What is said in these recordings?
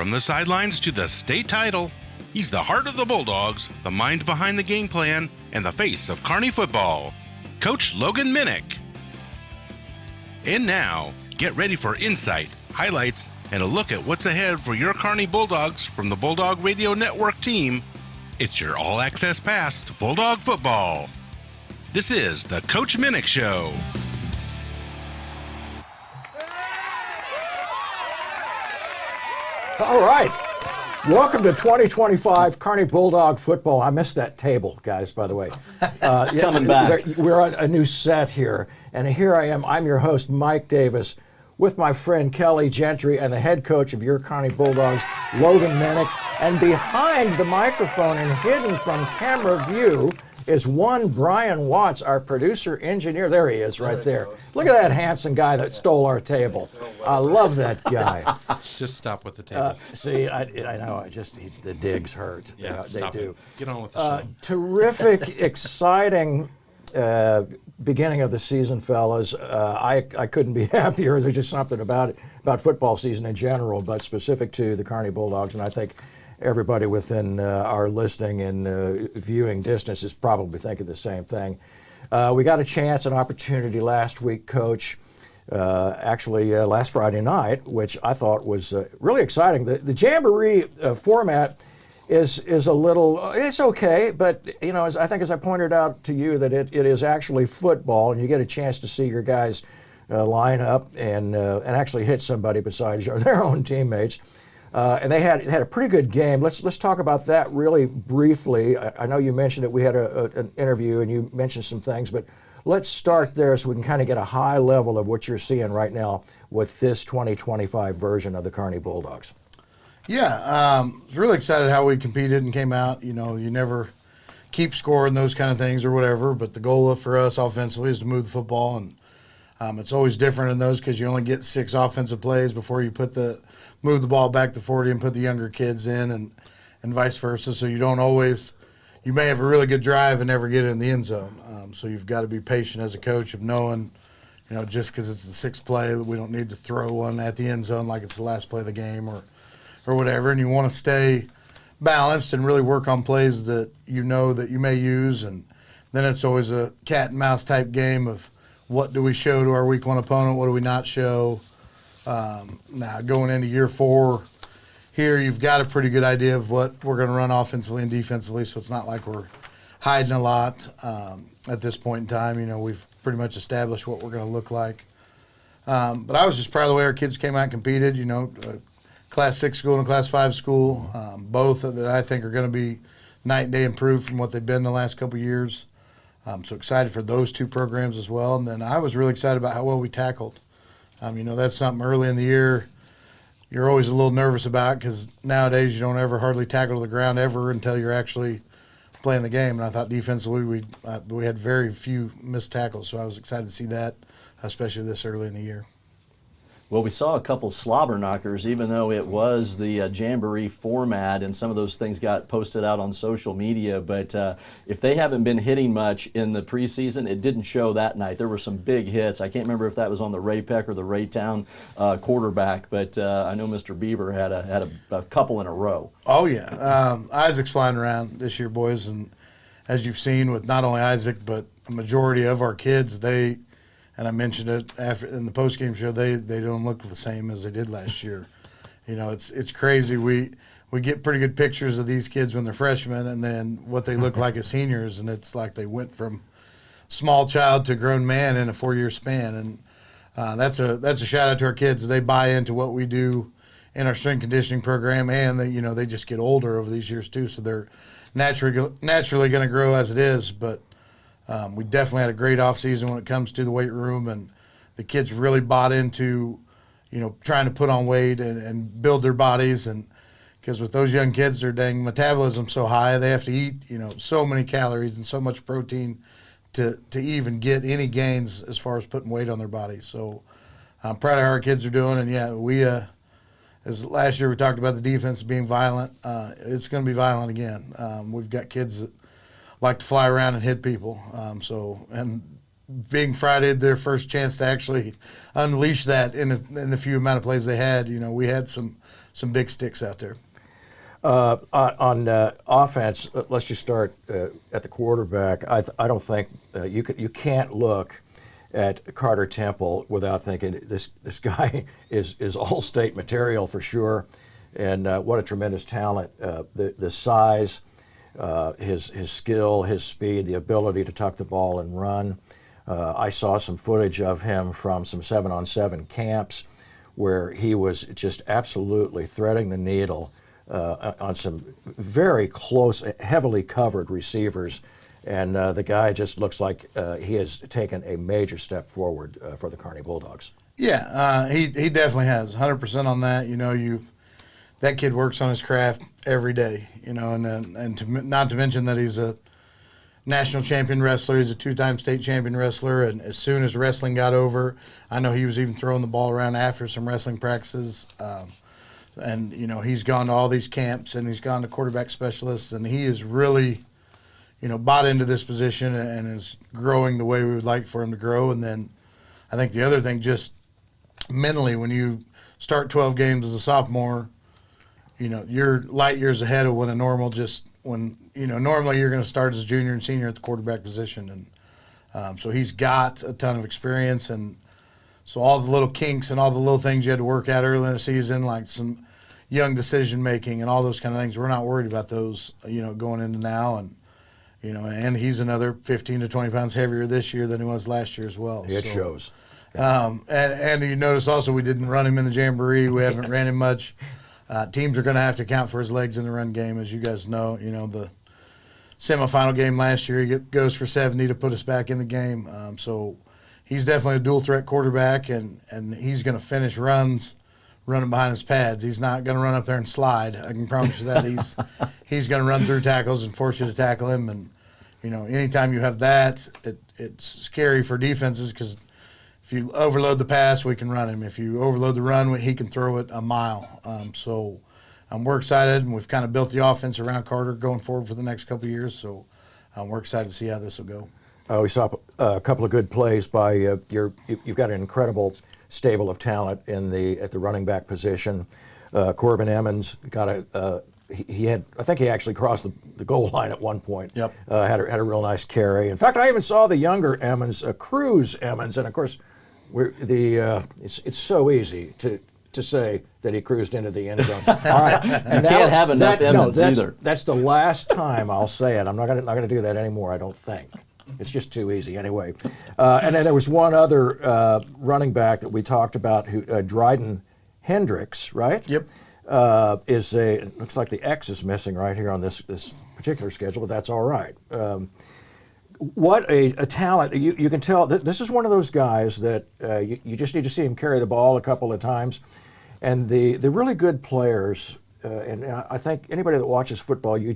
From the sidelines to the state title, he's the heart of the Bulldogs, the mind behind the game plan, and the face of Kearney football, Coach Logan Minnick. And now, get ready for insight, highlights, and a look at what's ahead for your Kearney Bulldogs from the Bulldog Radio Network team. It's your all-access pass to Bulldog football. This is the Coach Minnick Show. All right. Welcome to 2025 Kearney Bulldog football. I missed that table, guys, by the way. It's coming back. We're on a new set here, and here I am. I'm your host, Mike Davis, with my friend Kelly Gentry and the head coach of your Kearney Bulldogs, Logan Minnick. And behind the microphone and hidden from camera view is one Brian Watts, our producer engineer. There he is right there. Look at that handsome guy that stole our table. I love that guy. Just stop with the table. See, I know. The digs hurt. Yeah, they do. It. Get on with the show. Terrific, exciting beginning of the season, fellas. I couldn't be happier. There's just something about it, about football season in general, but specific to the Kearney Bulldogs, and I think everybody within our listening and viewing distance is probably thinking the same thing. We got an opportunity last week, Coach, actually last Friday night, which I thought was really exciting. The Jamboree format is a little, it's okay, but you know, I think as I pointed out to you that it is actually football, and you get a chance to see your guys line up and actually hit somebody besides their own teammates. And they had a pretty good game. Let's talk about that really briefly. I know you mentioned that we had an interview and you mentioned some things, but let's start there so we can kind of get a high level of what you're seeing right now with this 2025 version of the Kearney Bulldogs. Yeah, I was really excited how we competed and came out. You know, you never keep scoring those kind of things or whatever, but the goal for us offensively is to move the football, and it's always different in those because you only get 6 offensive plays before you move the ball back to 40 and put the younger kids in, and vice versa. So you don't always – you may have a really good drive and never get it in the end zone. So you've got to be patient as a coach of knowing, you know, just because it's the 6th play, we don't need to throw one at the end zone like it's the last play of the game or whatever. And you want to stay balanced and really work on plays that you know that you may use. And then it's always a cat and mouse type game of what do we show to our week 1 opponent, what do we not show. Now going into year 4 here, you've got a pretty good idea of what we're going to run offensively and defensively, so it's not like we're hiding a lot at this point in time. You know, we've pretty much established what we're going to look like. But I was just proud of the way our kids came out and competed. You know, Class 6 school and Class 5 school, both that I think are going to be night and day improved from what they've been the last couple of years. So excited for those 2 programs as well. And then I was really excited about how well we tackled. You know, that's something early in the year you're always a little nervous about because nowadays you don't ever hardly tackle to the ground ever until you're actually playing the game. And I thought defensively we had very few missed tackles, so I was excited to see that, especially this early in the year. Well, we saw a couple slobber knockers, even though it was the Jamboree format, and some of those things got posted out on social media. But if they haven't been hitting much in the preseason, it didn't show that night. There were some big hits. I can't remember if that was on the Ray Peck or the Raytown quarterback, but I know Mr. Bieber had a couple in a row. Oh, yeah. Isaac's flying around this year, boys, and as you've seen with not only Isaac but a majority of our kids, and I mentioned it after in the post-game show, they don't look the same as they did last year. You know, it's crazy. We get pretty good pictures of these kids when they're freshmen and then what they look like as seniors, and it's like they went from small child to grown man in a 4-year span. And that's a shout-out to our kids. They buy into what we do in our strength conditioning program, and they just get older over these years too, so they're naturally going to grow as it is, but we definitely had a great offseason when it comes to the weight room, and the kids really bought into, trying to put on weight and build their bodies. And because with those young kids, their dang metabolism so high, they have to eat, so many calories and so much protein to even get any gains as far as putting weight on their bodies. So I'm proud of how our kids are doing. And yeah, we, as last year we talked about the defense being violent, it's going to be violent again. We've got kids that like to fly around and hit people. And being Friday, their first chance to actually unleash that in the few amount of plays they had. We had some some big sticks out there. On offense, let's just start at the quarterback. I don't think you can't look at Carter Temple without thinking this guy is all-state material for sure, and what a tremendous talent. The size, his skill, his speed, the ability to tuck the ball and run. I saw some footage of him from some 7-on-7 camps where he was just absolutely threading the needle on some very close, heavily covered receivers. And the guy just looks like he has taken a major step forward for the Kearney Bulldogs. Yeah, he definitely has, 100% on that. That kid works on his craft every day, not to mention that he's a national champion wrestler. He's a 2-time state champion wrestler, and as soon as wrestling got over, I know he was even throwing the ball around after some wrestling practices. And he's gone to all these camps, and he's gone to quarterback specialists, and he is really, bought into this position and is growing the way we would like for him to grow. And then I think the other thing, just mentally, when you start 12 games as a sophomore, you're light years ahead of normally you're going to start as a junior and senior at the quarterback position. And so he's got a ton of experience, and so all the little kinks and all the little things you had to work out early in the season, like some young decision making and all those kind of things, we're not worried about those, going into now. And, and he's another 15 to 20 pounds heavier this year than he was last year as well. It shows. And you notice also we didn't run him in the Jamboree. We haven't ran him much. Teams are going to have to account for his legs in the run game, as you guys know. The semifinal game last year, he goes for 70 to put us back in the game. So he's definitely a dual threat quarterback, and he's going to finish runs running behind his pads. He's not going to run up there and slide. I can promise you that. He's going to run through tackles and force you to tackle him. And anytime you have that, it's scary for defenses, because if you overload the pass, we can run him. If you overload the run, he can throw it a mile. So we're excited, and we've kind of built the offense around Carter going forward for the next couple of years. So we're excited to see how this will go. We saw a couple of good plays by you've got an incredible stable of talent at the running back position. Corbin Emmons got I think he actually crossed the goal line at one point. Yep. Had a real nice carry. In fact, I even saw the younger Emmons, Cruz Emmons, and of course, it's so easy to say that he cruised into the end zone. All right, and can't have enough Emmons either. That's the last time I'll say it. I'm not going to do that anymore, I don't think. It's just too easy anyway. And then there was one other running back that we talked about, Dryden Hendricks, right? Yep. It looks like the X is missing right here on this particular schedule, but that's all right. What a talent. You can tell this is one of those guys that you just need to see him carry the ball a couple of times. And the really good players, and I think anybody that watches football, you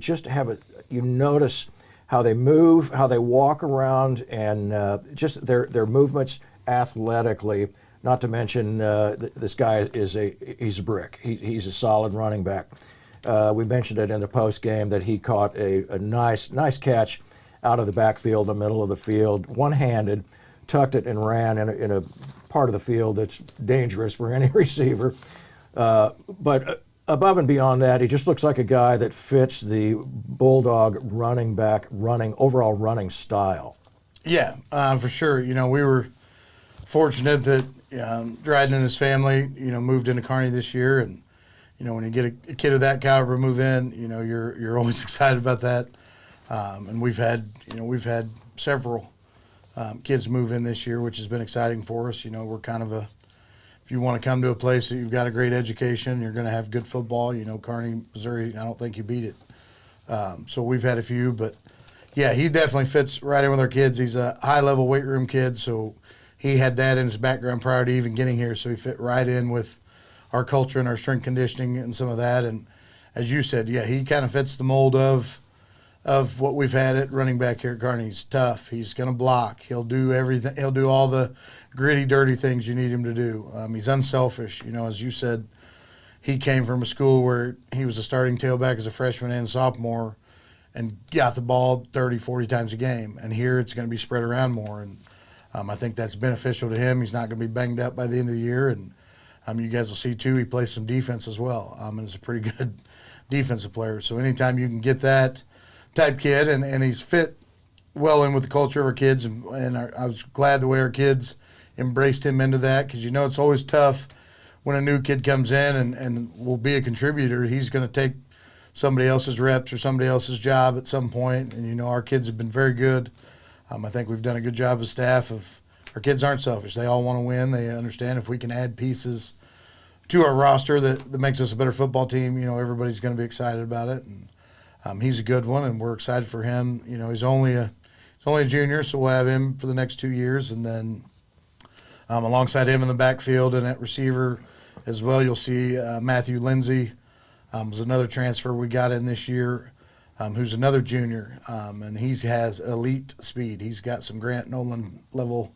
notice how they move, how they walk around, and just their movements athletically. Not to mention this guy he's a brick. He's a solid running back. We mentioned it in the post game that he caught a nice catch out of the backfield, the middle of the field, one-handed, tucked it and ran in a part of the field that's dangerous for any receiver. But above and beyond that, he just looks like a guy that fits the Bulldog running back overall running style. Yeah, for sure. We were fortunate that Dryden and his family, moved into Kearney this year, and when you get a kid of that caliber move in, you're always excited about that. And we've had several kids move in this year, which has been exciting for us. We're kind of if you want to come to a place that you've got a great education, you're going to have good football. Kearney, Missouri, I don't think you beat it. So we've had a few, but yeah, he definitely fits right in with our kids. He's a high-level weight room kid, so he had that in his background prior to even getting here, so he fit right in with our culture and our strength conditioning and some of that. And as you said, yeah, he kind of fits the mold of what we've had at running back here at Kearney. He's tough. He's going to block. He'll do everything. He'll do all the gritty, dirty things you need him to do. He's unselfish. As you said, he came from a school where he was a starting tailback as a freshman and sophomore and got the ball 30, 40 times a game. And here it's going to be spread around more. And I think that's beneficial to him. He's not going to be banged up by the end of the year. And You guys will see too, he plays some defense as well, and he's a pretty good defensive player. So anytime you can get that type kid, and he's fit well in with the culture of our kids, and I was glad the way our kids embraced him into that, because it's always tough when a new kid comes in and will be a contributor. He's going to take somebody else's reps or somebody else's job at some point, and our kids have been very good. I think we've done a good job as staff of, our kids aren't selfish. They all want to win. They understand if we can add pieces to our roster that makes us a better football team, everybody's going to be excited about it. And he's a good one, and we're excited for him. He's only a junior, so we'll have him for the next 2 years. And then alongside him in the backfield and at receiver as well, you'll see Matthew Lindsay was another transfer we got in this year, who's another junior, and he has elite speed. He's got some Grant Nolan level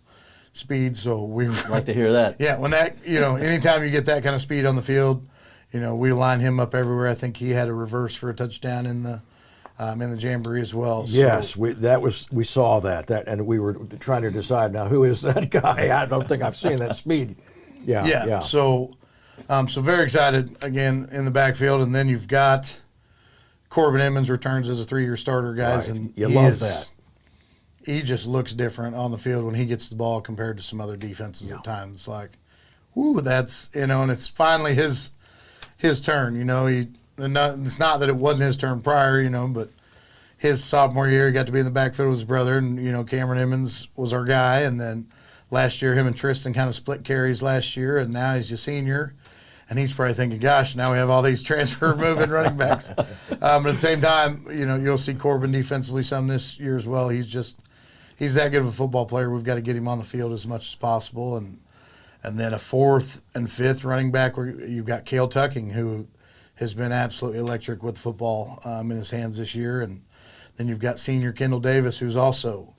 speed, so we like to hear that. Yeah, when that, anytime you get that kind of speed on the field, we line him up everywhere. I think he had a reverse for a touchdown in the Jamboree as well. Yes, we saw that, and we were trying to decide now who is that guy. I don't think I've seen that speed. Yeah. So very excited again in the backfield, and then you've got Corbin Emmons returns as a 3-year starter, guys, right. And you love that. He just looks different on the field when he gets the ball compared to some other defenses at times. It's like, whoo, that's and it's finally his turn. It's not that it wasn't his turn prior, but his sophomore year he got to be in the backfield with his brother, and Cameron Emmons was our guy, and then last year him and Tristan kind of split carries last year, and now he's a senior. And he's probably thinking, gosh, now we have all these transfer moving running backs. But at the same time, you'll see Corbin defensively some this year as well. He's that good of a football player. We've got to get him on the field as much as possible. And then a 4th and 5th running back, where you've got Cale Tucking, who has been absolutely electric with football in his hands this year. And then you've got senior Kendall Davis, who's also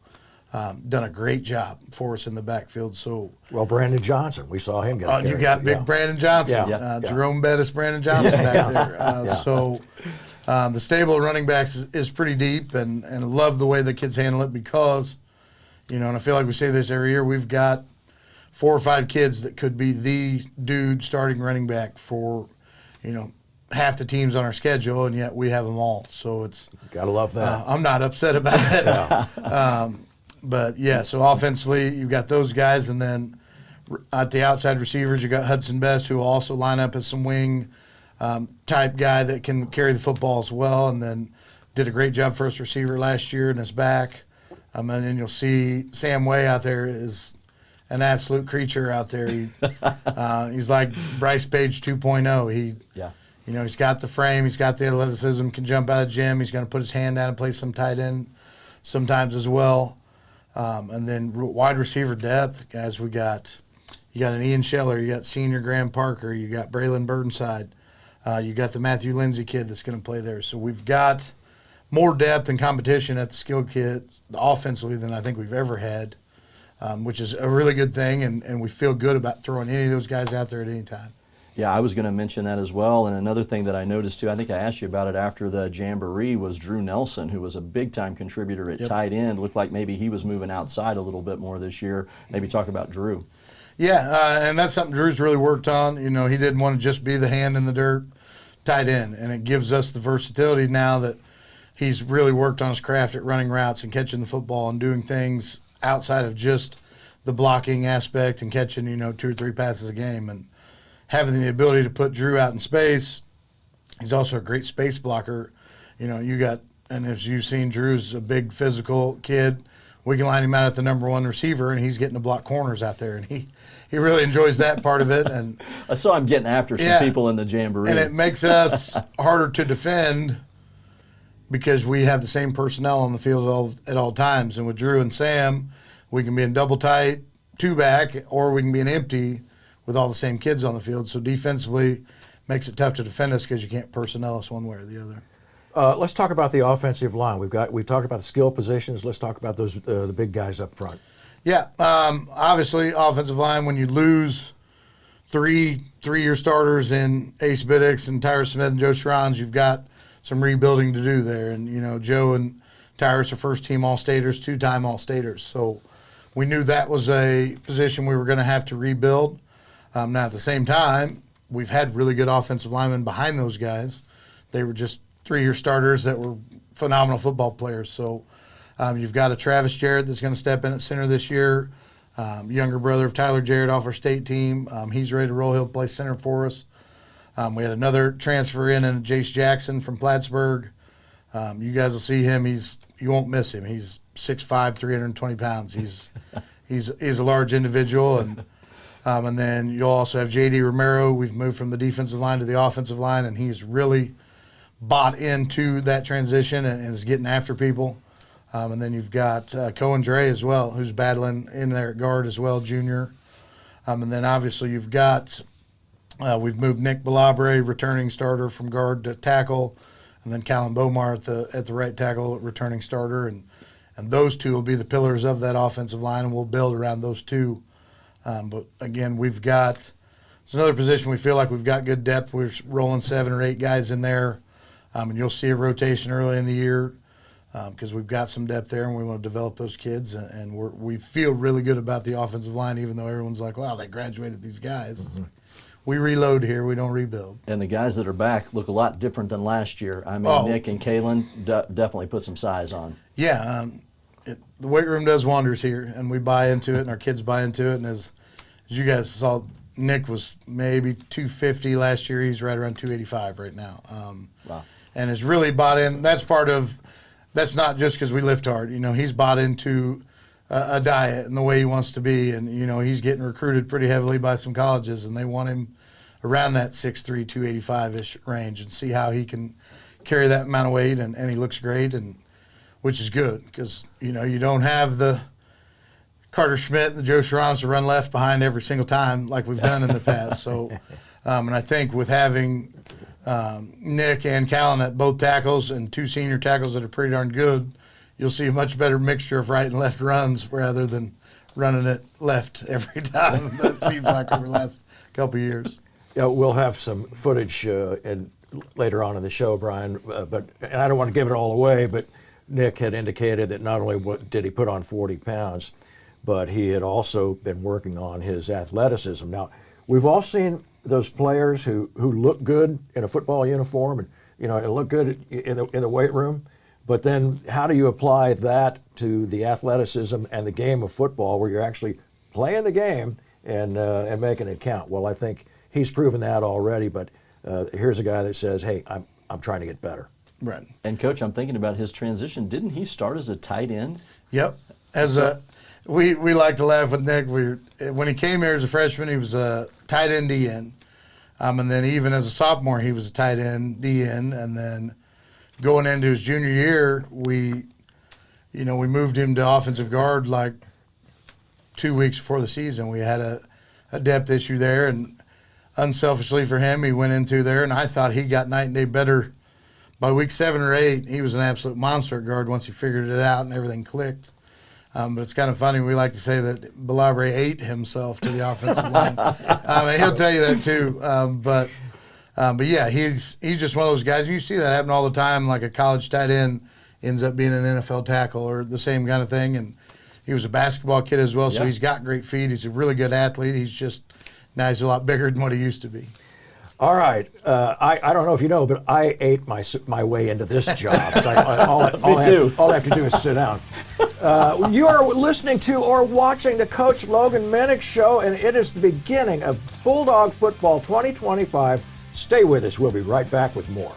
done a great job for us in the backfield. So Brandon Johnson, we saw him get. You got big Brandon Johnson, Jerome Bettis, Brandon Johnson back there. So the stable of running backs is pretty deep, and I love the way the kids handle it, because, and I feel like we say this every year, we've got 4 or 5 kids that could be the dude starting running back for, half the teams on our schedule, and yet we have them all. So it's gotta love that. I'm not upset about it. But so offensively, you've got those guys, and then at the outside receivers, you got Hudson Best, who will also line up as some wing type guy that can carry the football as well, and then did a great job first receiver last year in his back. And then you'll see Sam Way out there is an absolute creature out there. He's like Bryce Page 2.0. He's got the frame, he's got the athleticism, can jump out of the gym. He's going to put his hand down and play some tight end sometimes as well. And then wide receiver depth, guys, you got an Ian Scheller, you got senior Graham Parker, you got Braylon Burnside, you got the Matthew Lindsay kid that's going to play there. So we've got more depth and competition at the skill kids offensively than I think we've ever had, which is a really good thing, and we feel good about throwing any of those guys out there at any time. Yeah, I was going to mention that as well. And another thing that I noticed too, I think I asked you about it after the Jamboree, was Drew Nelson, who was a big-time contributor at tight end. Looked like maybe he was moving outside a little bit more this year. Maybe talk about Drew. Yeah, and that's something Drew's really worked on. He didn't want to just be the hand in the dirt tight end, and it gives us the versatility now that he's really worked on his craft at running routes and catching the football and doing things outside of just the blocking aspect and catching, 2 or 3 passes a game. And having the ability to put Drew out in space, he's also a great space blocker. And as you've seen, Drew's a big physical kid. We can line him out at the number 1 receiver, and he's getting to block corners out there, and he really enjoys that part of it. And I saw him getting after some people in the Jamboree. And it makes us harder to defend because we have the same personnel on the field at all times. And with Drew and Sam, we can be in double tight, 2-back, or we can be in empty with all the same kids on the field. So defensively, makes it tough to defend us because you can't personnel us one way or the other. Let's talk about the offensive line. We've talked about the skill positions. Let's talk about those the big guys up front. Yeah, obviously, offensive line, when you lose 3 3-year starters in Ace Biddix and Tyrus Smith and Joe Shrons, you've got some rebuilding to do there. And, Joe and Tyrus are first-team All-Staters, 2-time All-Staters. So we knew that was a position we were going to have to rebuild. Now, at the same time, we've had really good offensive linemen behind those guys. They were just 3-year starters that were phenomenal football players. So you've got a Travis Jarrett that's going to step in at center this year, younger brother of Tyler Jarrett off our state team. He's ready to roll. He'll play center for us. We had another transfer in Jace Jackson from Plattsburgh. You guys will see him. You won't miss him. He's 6'5", 320 pounds. He's a large individual, and then you'll also have J.D. Romero. We've moved from the defensive line to the offensive line, and he's really bought into that transition and is getting after people. And then you've got Cohen Dre as well, who's battling in there at guard as well, junior. And then obviously you've got we've moved Nick Balabre, returning starter, from guard to tackle, and then Callan Bomar at the right tackle, returning starter, and those two will be the pillars of that offensive line, and we'll build around those two. But again, it's another position we feel like we've got good depth. We're rolling 7 or 8 guys in there, and you'll see a rotation early in the year because we've got some depth there, and we want to develop those kids. And we feel really good about the offensive line, even though everyone's like, wow, they graduated these guys. Mm-hmm. We reload here. We don't rebuild. And the guys that are back look a lot different than last year. I mean, Nick and Kalen definitely put some size on. Yeah, the weight room does wonders here, and we buy into it, and our kids buy into it. And as you guys saw, Nick was maybe 250 last year. He's right around 285 right now. Wow. And has really bought in. That's not just because we lift hard. He's bought into a diet and the way he wants to be. And, he's getting recruited pretty heavily by some colleges, and they want him around that 6'3", 285-ish range and see how he can carry that amount of weight. And he looks great, and which is good because, you don't have the Carter Schmidt and the Joe Sharons to run left behind every single time like we've done in the past. So, and I think with having Nick and Callan at both tackles and 2 senior tackles that are pretty darn good, you'll see a much better mixture of right and left runs rather than running it left every time. That seems like over the last couple of years. Yeah, we'll have some footage later on in the show, Brian, and I don't want to give it all away, but Nick had indicated that not only did he put on 40 pounds, but he had also been working on his athleticism. Now, we've all seen those players who look good in a football uniform and look good in the weight room, but then how do you apply that to the athleticism and the game of football where you're actually playing the game and making it count? Well, I think he's proven that already, but here's a guy that says, hey, I'm trying to get better. Right. And Coach, I'm thinking about his transition. Didn't he start as a tight end? Yep. We like to laugh with Nick. When he came here as a freshman, he was a tight end DN. And then even as a sophomore, he was a tight end DN. And then going into his junior year, we moved him to offensive guard like 2 weeks before the season. We had a depth issue there, and unselfishly for him, he went into there, and I thought he got night and day better. By week 7 or 8, he was an absolute monster at guard once he figured it out and everything clicked. But it's kind of funny. We like to say that Balabre ate himself to the offensive line. And he'll tell you that too. But yeah, he's just one of those guys. You see that happen all the time. Like a college tight end ends up being an NFL tackle or the same kind of thing. And he was a basketball kid as well, so he's got great feet. He's a really good athlete. He's a lot bigger than what he used to be. All right. I don't know if you know, but I ate my way into this job. All I have to do is sit down. You are listening to or watching the Coach Logan Minnick Show, and it is the beginning of Bulldog Football 2025. Stay with us. We'll be right back with more.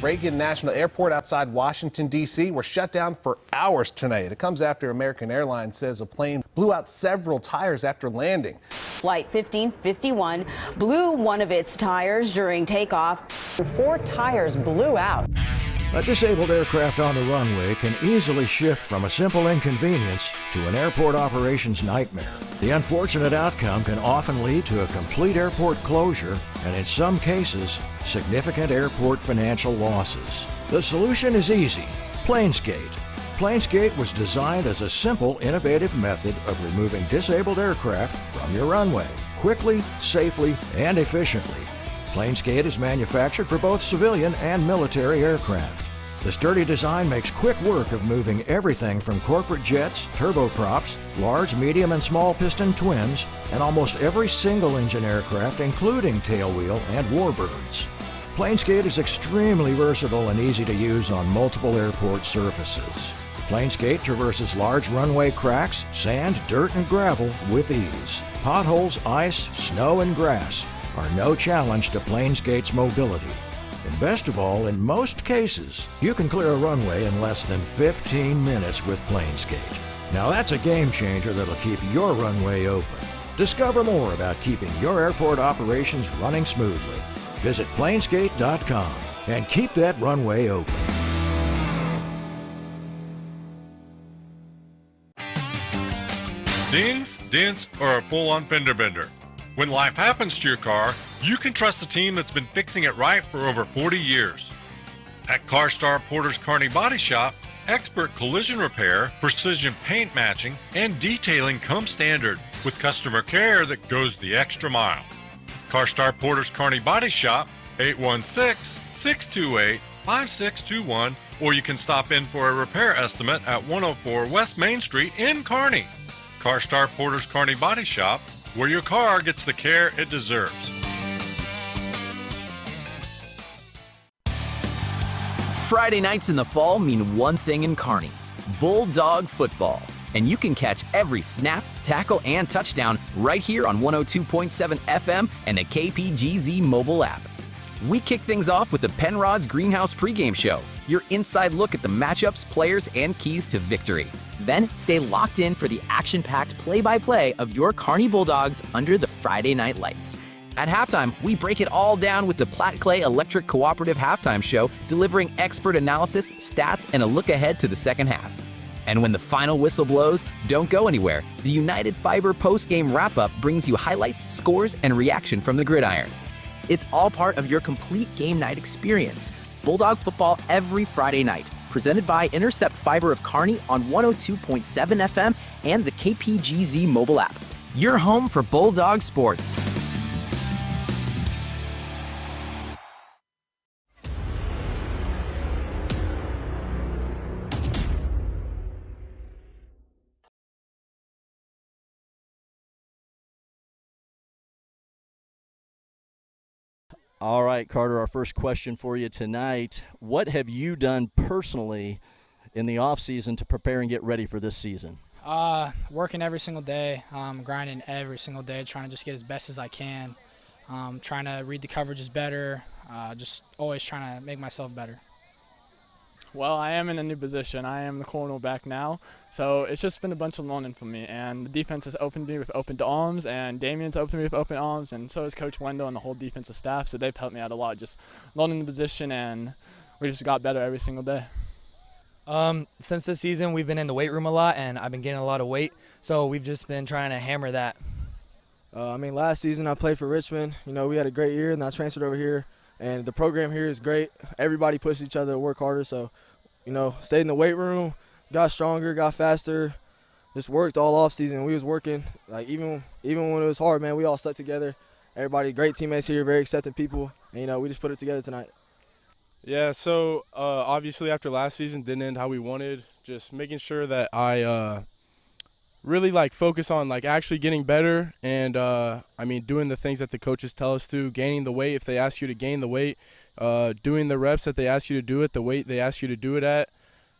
Reagan National Airport outside Washington, D.C. were shut down for hours tonight. It comes after American Airlines says a plane blew out several tires after landing. Flight 1551 blew one of its tires during takeoff. 4 tires blew out. A disabled aircraft on the runway can easily shift from a simple inconvenience to an airport operations nightmare. The unfortunate outcome can often lead to a complete airport closure and, in some cases, significant airport financial losses. The solution is easy. Planesgate. Planescape was designed as a simple, innovative method of removing disabled aircraft from your runway, quickly, safely, and efficiently. Planescape is manufactured for both civilian and military aircraft. The sturdy design makes quick work of moving everything from corporate jets, turboprops, large, medium, and small piston twins, and almost every single-engine aircraft, including tailwheel and warbirds. Planescape is extremely versatile and easy to use on multiple airport surfaces. Planescape traverses large runway cracks, sand, dirt, and gravel with ease. Potholes, ice, snow, and grass are no challenge to Planescape's mobility. And best of all, in most cases, you can clear a runway in less than 15 minutes with Planescape. Now that's a game changer that'll keep your runway open. Discover more about keeping your airport operations running smoothly. Visit Planescape.com and keep that runway open. Dings, dents, or a full-on fender bender. When life happens to your car, you can trust the team that's been fixing it right for over 40 years. At CarStar Porter's Kearney Body Shop, expert collision repair, precision paint matching, and detailing come standard with customer care that goes the extra mile. CarStar Porter's Kearney Body Shop, 816-628-5621, or you can stop in for a repair estimate at 104 West Main Street in Kearney. CarStar Porter's Kearney Body Shop, where your car gets the care it deserves. Friday nights in the fall mean one thing in Kearney: Bulldog football. And you can catch every snap, tackle, and touchdown right here on 102.7 FM and the KPGZ mobile app. We kick things off with the Penrod's Greenhouse pregame show, your inside look at the matchups, players, and keys to victory. Then stay locked in for the action-packed play-by-play of your Kearney Bulldogs under the Friday night lights. At halftime, we break it all down with the Platte Clay Electric Cooperative Halftime Show, delivering expert analysis, stats, and a look ahead to the second half. And when the final whistle blows, don't go anywhere. The United Fiber post-game wrap-up brings you highlights, scores, and reaction from the gridiron. It's all part of your complete game night experience. Bulldog football every Friday night. Presented by Intercept Fiber of Kearney on 102.7 FM and the KPGZ mobile app. Your home for Bulldog sports. All right, Carter, our first question for you tonight. What have you done personally in the offseason to prepare and get ready for this season? Working every single day, grinding every single day, trying to just get as best as I can, trying to read the coverages better, just always trying to make myself better. Well, I am in a new position. I am the cornerback now, so it's just been a bunch of learning for me. And the defense has opened me with open arms, and Damien's opened me with open arms, and so has Coach Wendell and the whole defensive staff. So they've helped me out a lot, just learning the position, and we just got better every single day. Since this season, we've been in the weight room a lot, and I've been getting a lot of weight, so we've just been trying to hammer that. Last season I played for Richmond. We had a great year, and I transferred over here. And the program here is great. Everybody pushes each other to work harder. So, stayed in the weight room, got stronger, got faster, just worked all off season. We was working, even when it was hard, man, we all stuck together. Everybody, great teammates here, very accepting people. And, we just put it together tonight. Yeah, so obviously after last season didn't end how we wanted, just making sure that I really focus on actually getting better and doing the things that the coaches tell us to, gaining the weight if they ask you to gain the weight, doing the reps that they ask you to do at the weight they ask you to do it at,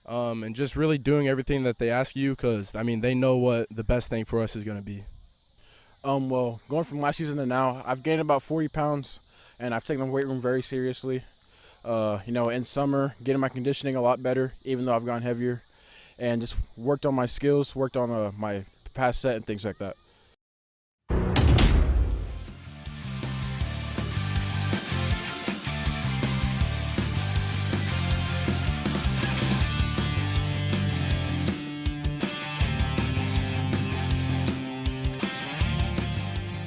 and just really doing everything that they ask you because they know what the best thing for us is going to be. Well, going from last season to now, I've gained about 40 pounds and I've taken the weight room very seriously. In summer, getting my conditioning a lot better, even though I've gone heavier, and just worked on my skills, worked on my pass set and things like that.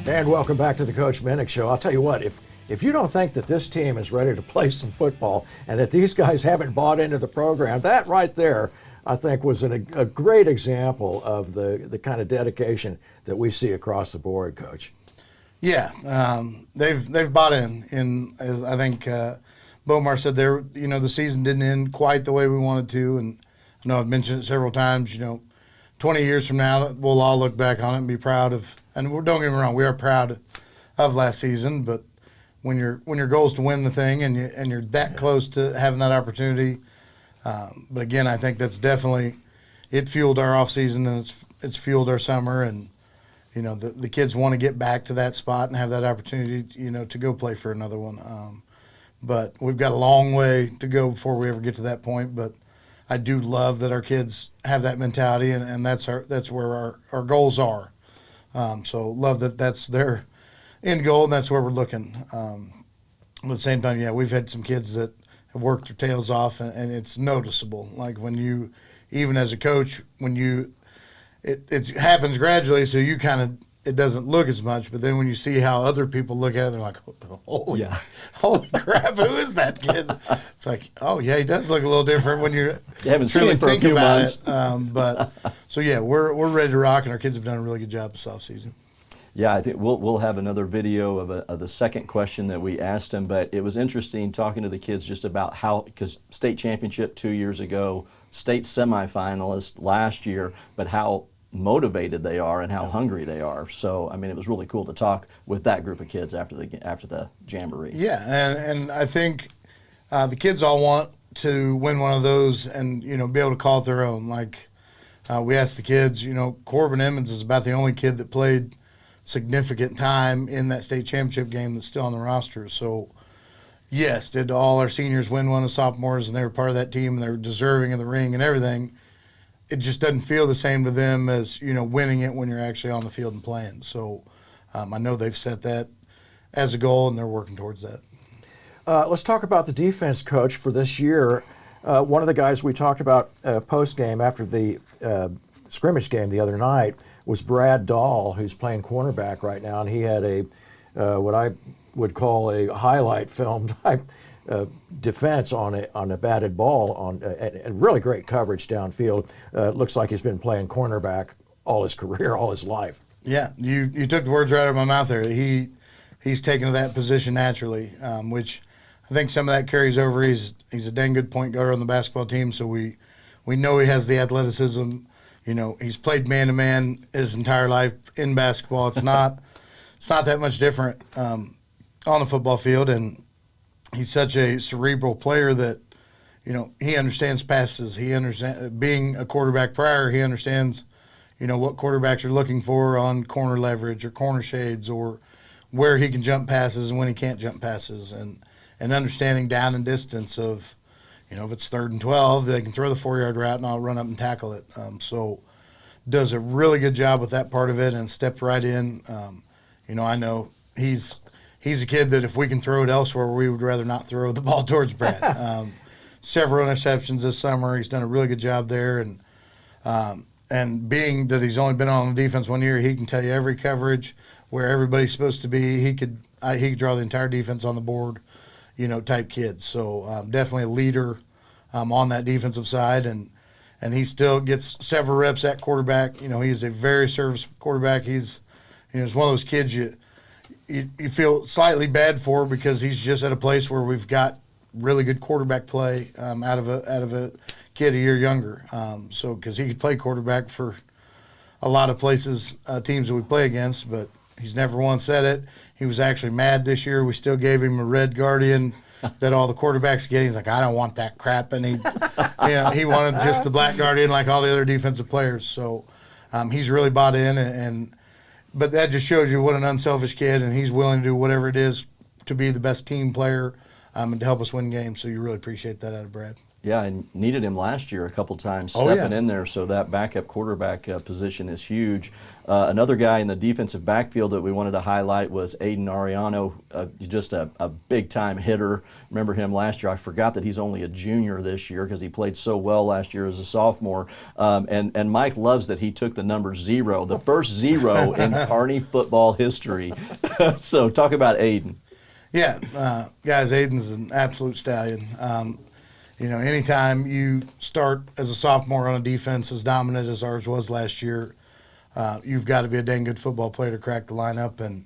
And welcome back to the Coach Minnick Show. I'll tell you what, if you don't think that this team is ready to play some football and that these guys haven't bought into the program, that right there I think was a great example of the kind of dedication that we see across the board, Coach. Yeah, they've bought in. And as I think Bomar said, the season didn't end quite the way we wanted to, and I know I've mentioned it several times. 20 years from now, we'll all look back on it and be proud of. And don't get me wrong, we are proud of last season, but when your goal is to win the thing and you're that close to having that opportunity. But again, I think that's definitely it fueled our off season, and it's fueled our summer, and the kids want to get back to that spot and have that opportunity, to go play for another one. But we've got a long way to go before we ever get to that point. But I do love that our kids have that mentality, and that's where our goals are. So love that that's their end goal, and that's where we're looking. At the same time, yeah, we've had some kids that have worked their tails off, and it's noticeable. Like when you, even as a coach, it happens gradually, so you kind of, it doesn't look as much, but then when you see how other people look at it, they're like, holy crap, who is that kid? It's like, oh yeah, he does look a little different when you haven't seen him for a few months. But so yeah, we're ready to rock, and our kids have done a really good job this offseason. Yeah, I think we'll have another video of the second question that we asked him, but it was interesting talking to the kids just about how, because state championship 2 years ago, state semifinalist last year, but how motivated they are and how hungry they are. So, I mean, it was really cool to talk with that group of kids after the Jamboree. Yeah, and I think the kids all want to win one of those and, be able to call it their own. Like we asked the kids, Corbin Emmons is about the only kid that played significant time in that state championship game that's still on the roster. So, yes, did all our seniors win one as sophomores, and they were part of that team, and they were deserving of the ring and everything. It just doesn't feel the same to them as, winning it when you're actually on the field and playing. So I know they've set that as a goal, and they're working towards that. Let's talk about the defense, Coach, for this year. One of the guys we talked about post-game after the scrimmage game the other night was Brad Dahl, who's playing cornerback right now, and he had what I would call a highlight film type defense on a batted ball and really great coverage downfield. Looks like he's been playing cornerback all his career, all his life. Yeah, you took the words right out of my mouth there. He's taken to that position naturally, which I think some of that carries over. He's a dang good point guard on the basketball team, so we know he has the athleticism. He's played man-to-man his entire life in basketball. It's not that much different on the football field, and he's such a cerebral player that, he understands passes. He understands, being a quarterback prior, he understands, what quarterbacks are looking for on corner leverage or corner shades, or where he can jump passes and when he can't jump passes, and understanding down and distance of, if it's 3rd and 12, they can throw the 4-yard route and I'll run up and tackle it. So does a really good job with that part of it and stepped right in. I know he's a kid that if we can throw it elsewhere, we would rather not throw the ball towards Brad. Several interceptions this summer. He's done a really good job there. And being that he's only been on the defense 1 year, he can tell you every coverage where everybody's supposed to be. He could draw the entire defense on the board, type kid. So definitely a leader on that defensive side. And he still gets several reps at quarterback. He is a very serviceable quarterback. He's one of those kids you feel slightly bad for because he's just at a place where we've got really good quarterback play out of a kid a year younger. So because he could play quarterback for a lot of places, teams that we play against, but he's never once said it. He was actually mad this year. We still gave him a red Guardian that all the quarterbacks get. He's like, I don't want that crap, and he wanted just the black Guardian like all the other defensive players. So he's really bought in, but that just shows you what an unselfish kid, and he's willing to do whatever it is to be the best team player and to help us win games. So you really appreciate that out of Brad. Yeah, I needed him last year a couple times stepping in there, so that backup quarterback position is huge. Another guy in the defensive backfield that we wanted to highlight was Aiden Ariano, just a big-time hitter. Remember him last year. I forgot that he's only a junior this year because he played so well last year as a sophomore. And Mike loves that he took the number 0, the first 0 in Kearney football history. So talk about Aiden. Yeah, guys, Aiden's an absolute stallion. you know, anytime you start as a sophomore on a defense as dominant as ours was last year, you've got to be a dang good football player to crack the lineup, and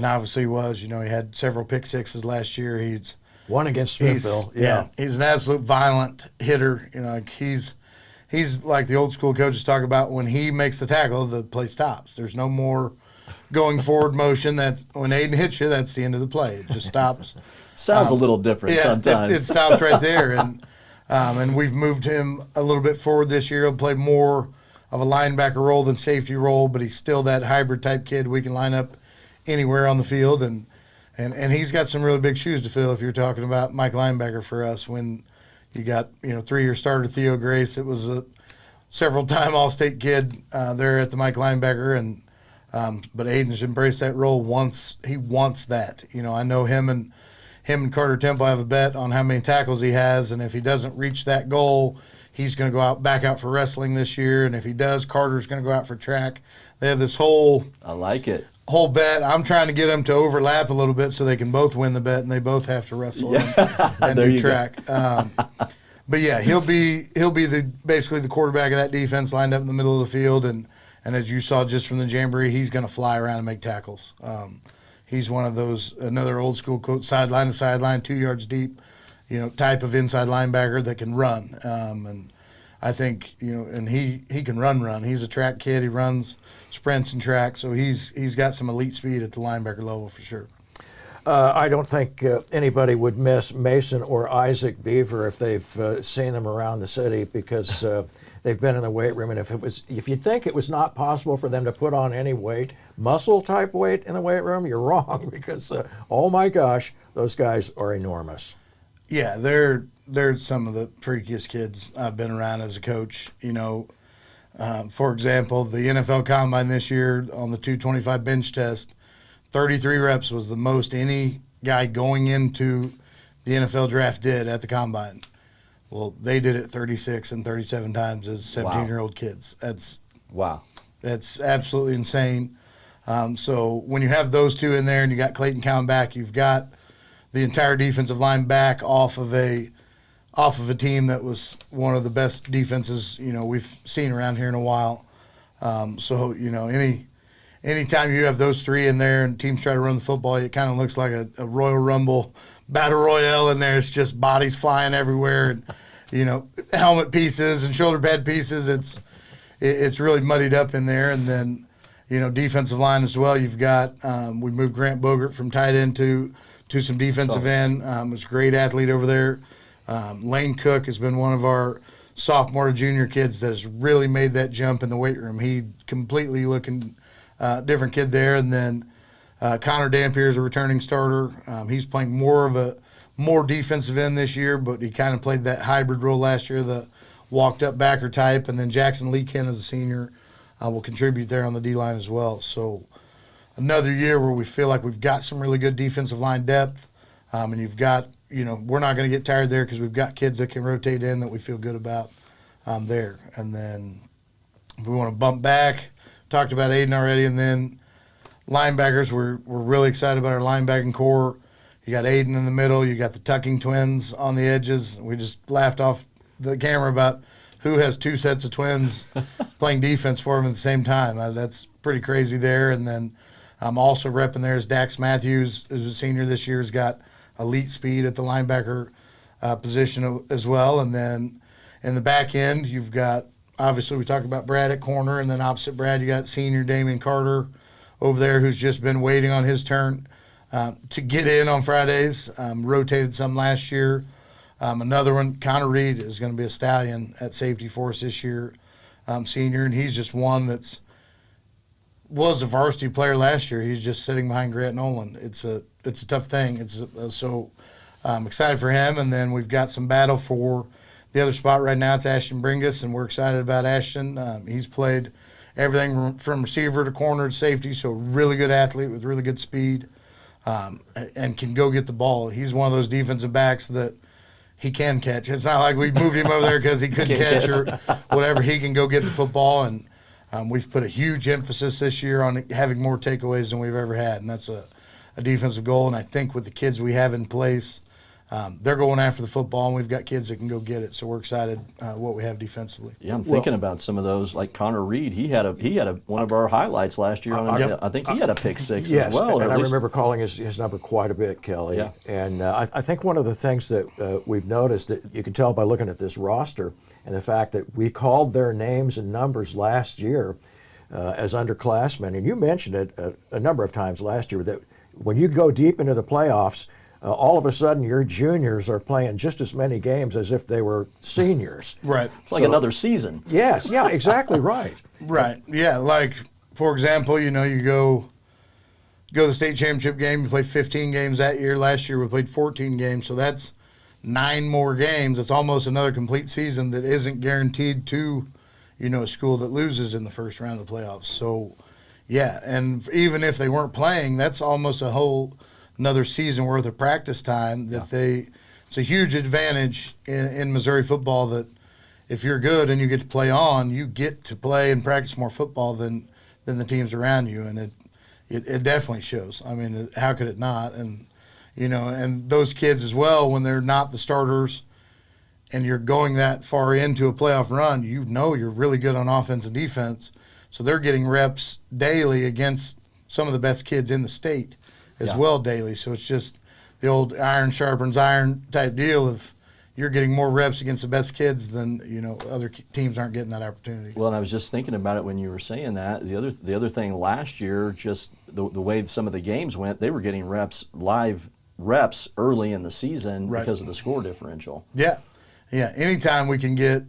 obviously he was. You know, he had several pick sixes last year. He's one against Smithville. He's an absolute violent hitter. You know, like he's like the old school coaches talk about. When he makes the tackle, the play stops. There's no more going forward motion. That when Aiden hits you, that's the end of the play. It just stops. Sounds a little different sometimes. It stops right there, and we've moved him a little bit forward this year. He'll play more of a linebacker role than safety role, but he's still that hybrid type kid. We can line up anywhere on the field, and he's got some really big shoes to fill. If you're talking about Mike linebacker for us, when you got 3-year starter Theo Grace, it was a several-time All-State kid there at the Mike linebacker, and but Aiden's embraced that role once. He wants that. You know, I know him and Carter Temple have a bet on how many tackles he has, and if he doesn't reach that goal, he's going to go back out for wrestling this year, and if he does, Carter's going to go out for track. They have this whole bet. I'm trying to get them to overlap a little bit so they can both win the bet, and they both have to wrestle and do track. But yeah, he'll be basically the quarterback of that defense, lined up in the middle of the field, and as you saw just from the Jamboree, he's going to fly around and make tackles. He's one of those, another old school coach, sideline to sideline, 2 yards deep, type of inside linebacker that can run. And I think, and he can run. He's a track kid. He runs sprints and track, so he's got some elite speed at the linebacker level for sure. I don't think anybody would miss Mason or Isaac Beaver if they've seen them around the city, because they've been in the weight room. And if you think it was not possible for them to put on any weight, muscle type weight in the weight room, you're wrong, because oh my gosh, those guys are enormous. Yeah, they're some of the freakiest kids I've been around as a coach. For example, the NFL Combine this year on the 225 bench test, 33 reps was the most any guy going into the NFL draft did at the Combine. Well, they did it 36 and 37 times as 17-year-old kids. That's absolutely insane. So when you have those two in there and you got Clayton Cowan back, you've got the entire defensive line back off of a team that was one of the best defenses we've seen around here in a while. So anytime you have those three in there and teams try to run the football, it kind of looks like a Royal Rumble battle royale in there. It's just bodies flying everywhere, and helmet pieces and shoulder pad pieces. It's really muddied up in there. And then defensive line as well. You've got we moved Grant Bogert from tight end to some defensive end. Was a great athlete over there. Lane Cook has been one of our sophomore to junior kids that has really made that jump in the weight room. He completely looking different kid there. And then Connor Dampier is a returning starter. He's playing more defensive end this year, but he kind of played that hybrid role last year, the walked up backer type. And then Jackson Leakin as a senior will contribute there on the D-line as well. So another year where we feel like we've got some really good defensive line depth, and you've got, we're not going to get tired there because we've got kids that can rotate in that we feel good about there. And then if we want to bump back, talked about Aiden already, and then linebackers, we're really excited about our linebacking core. You got Aiden in the middle. You got the Tucking twins on the edges. We just laughed off the camera about who has two sets of twins playing defense for him at the same time. That's pretty crazy there. And then also repping there is Dax Matthews, who's a senior this year, has got elite speed at the linebacker position as well. And then in the back end, you've got, obviously we talked about Brad at corner, and then opposite Brad you got senior Damian Carter over there, who's just been waiting on his turn to get in on Fridays. Rotated some last year. Another one, Connor Reed, is going to be a stallion at safety for us this year, senior, and he's just one was a varsity player last year. He's just sitting behind Grant Nolan. It's a tough thing. So I'm excited for him. And then we've got some battle for the other spot right now. It's Ashton Bringus, and we're excited about Ashton. He's played everything from receiver to corner to safety, so really good athlete with really good speed, and can go get the ball. He's one of those defensive backs that he can catch. It's not like we moved him over there because he couldn't catch or whatever. He can go get the football, and we've put a huge emphasis this year on having more takeaways than we've ever had, and that's a defensive goal. And I think with the kids we have in place, they're going after the football, and we've got kids that can go get it. So we're excited what we have defensively. Yeah, I'm thinking about some of those, like Connor Reed. He had one of our highlights last year. I think he had a pick six as well. And I remember calling his number quite a bit, Kelly. Yeah. And I think one of the things that we've noticed that you can tell by looking at this roster and the fact that we called their names and numbers last year as underclassmen, and you mentioned it a number of times last year, that when you go deep into the playoffs, all of a sudden your juniors are playing just as many games as if they were seniors. Right. It's like another season. Yes, yeah, exactly right. Right. Yeah, like, for example, you go to the state championship game, you play 15 games that year. Last year we played 14 games, so that's 9 more games. It's almost another complete season that isn't guaranteed to, a school that loses in the first round of the playoffs. So, yeah, and even if they weren't playing, that's almost another season worth of practice time that it's a huge advantage in Missouri football that if you're good and you get to play on, you get to play and practice more football than the teams around you, and it definitely shows. I mean, how could it not? And and those kids as well, when they're not the starters and you're going that far into a playoff run, you're really good on offense and defense, so they're getting reps daily against some of the best kids in the state as well daily. So it's just the old iron sharpens iron type deal of you're getting more reps against the best kids than other teams aren't getting that opportunity. Well, and I was just thinking about it when you were saying that. The other thing last year, just the way some of the games went, they were getting live reps early in the season because of the score differential. Yeah. Anytime we can get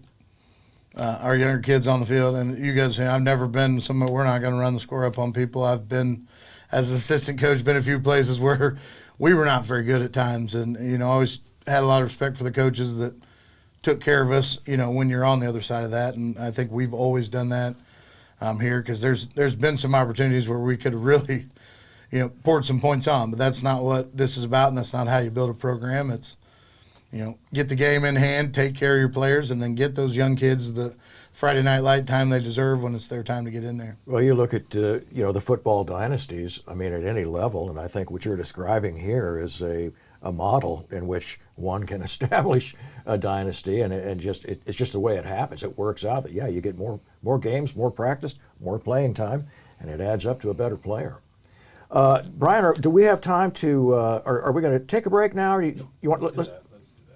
our younger kids on the field, and you guys say I've never been somewhere we're not going to run the score up on people. I've been, as an assistant coach, been a few places where we were not very good at times, and I always had a lot of respect for the coaches that took care of us, when you're on the other side of that, and I think we've always done that here, because there's been some opportunities where we could have really, poured some points on, but that's not what this is about, and that's not how you build a program. It's get the game in hand, take care of your players, and then get those young kids the Friday night light time they deserve when it's their time to get in there. Well, you look at the football dynasties. I mean, at any level, and I think what you're describing here is a model in which one can establish a dynasty, and it's just the way it happens. It works out that you get more games, more practice, more playing time, and it adds up to a better player. Brian, do we have time to? Are we going to take a break now? Or you want?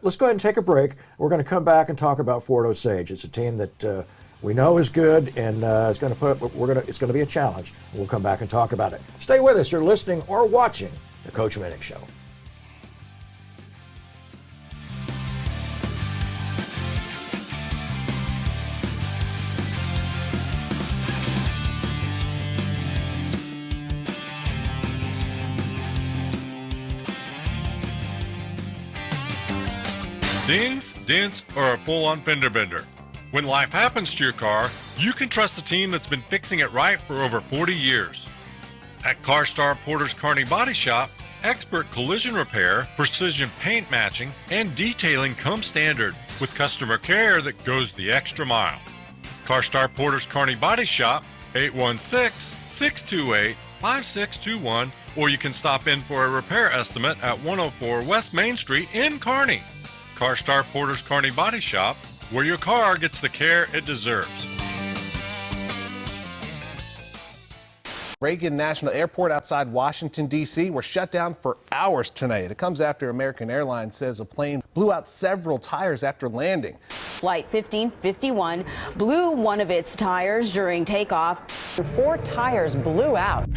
Let's go ahead and take a break. We're going to come back and talk about Fort Osage. It's a team that we know is good, and it's going to be a challenge. We'll come back and talk about it. Stay with us. You're listening or watching the Coach Minnick Show. Dings, dents, or a full-on fender bender. When life happens to your car, you can trust the team that's been fixing it right for over 40 years. At CarStar Porter's Kearney Body Shop, expert collision repair, precision paint matching, and detailing come standard with customer care that goes the extra mile. CarStar Porter's Kearney Body Shop, 816-628-5621, or you can stop in for a repair estimate at 104 West Main Street in Kearney. CarStar Porter's Kearney Body Shop, where your car gets the care it deserves. Reagan National Airport outside Washington, D.C. were shut down for hours tonight. It comes after American Airlines says a plane blew out several tires after landing. Flight 1551 blew one of its tires during takeoff. 4 tires blew out.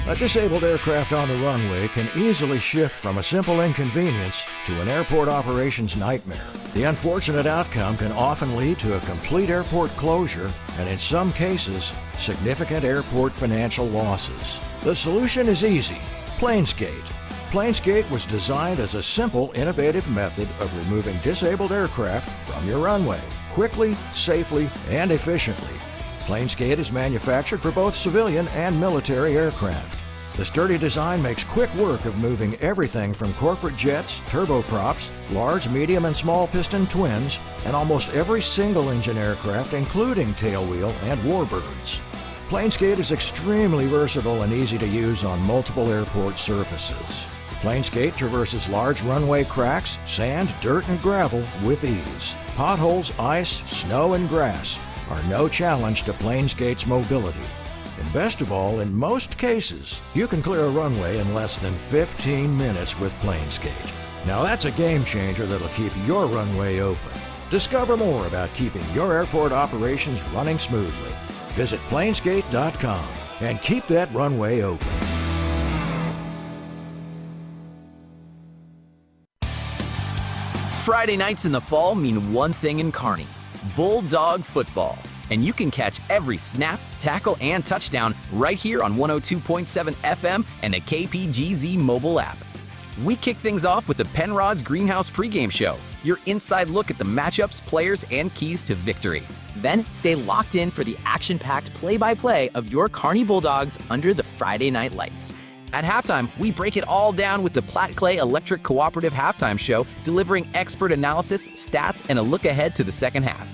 A disabled aircraft on the runway can easily shift from a simple inconvenience to an airport operations nightmare. The unfortunate outcome can often lead to a complete airport closure and, in some cases, significant airport financial losses. The solution is easy: Planesgate. Planesgate was designed as a simple, innovative method of removing disabled aircraft from your runway, quickly, safely, and efficiently. Planesgate is manufactured for both civilian and military aircraft. The sturdy design makes quick work of moving everything from corporate jets, turboprops, large, medium, and small piston twins, and almost every single-engine aircraft, including tailwheel and warbirds. Planesgate is extremely versatile and easy to use on multiple airport surfaces. Plainskate traverses large runway cracks, sand, dirt, and gravel with ease. Potholes, ice, snow, and grass are no challenge to Plainskate's mobility. And best of all, in most cases, you can clear a runway in less than 15 minutes with Plainskate. Now that's a game changer that'll keep your runway open. Discover more about keeping your airport operations running smoothly. Visit Plainskate.com and keep that runway open. Friday nights in the fall mean one thing in Kearney: Bulldog football. And you can catch every snap, tackle, and touchdown right here on 102.7 FM and the KPGZ mobile app. We kick things off with the Penrod's Greenhouse pregame show, your inside look at the matchups, players, and keys to victory. Then stay locked in for the action-packed play-by-play of your Kearney Bulldogs under the Friday night lights. At halftime, we break it all down with the Platte Clay Electric Cooperative halftime show, delivering expert analysis, stats, and a look ahead to the second half.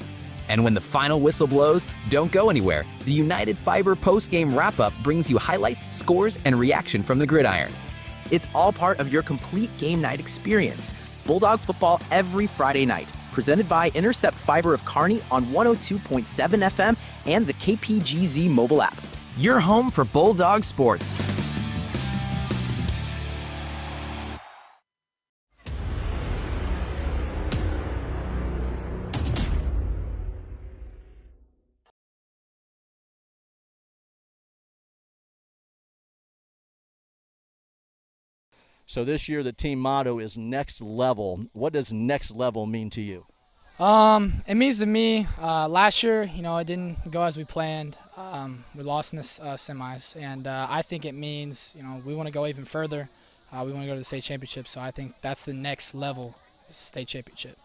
And when the final whistle blows, don't go anywhere. The United Fiber post-game wrap-up brings you highlights, scores, and reaction from the gridiron. It's all part of your complete game night experience. Bulldog football every Friday night. Presented by Intercept Fiber of Kearney on 102.7 FM and the KPGZ mobile app. Your home for Bulldog sports. So this year the team motto is next level. What does next level mean to you? It means to me, last year, it didn't go as we planned. We lost in the semis, and I think it means, we want to go even further. We want to go to the state championship, so I think that's the next level, state championship.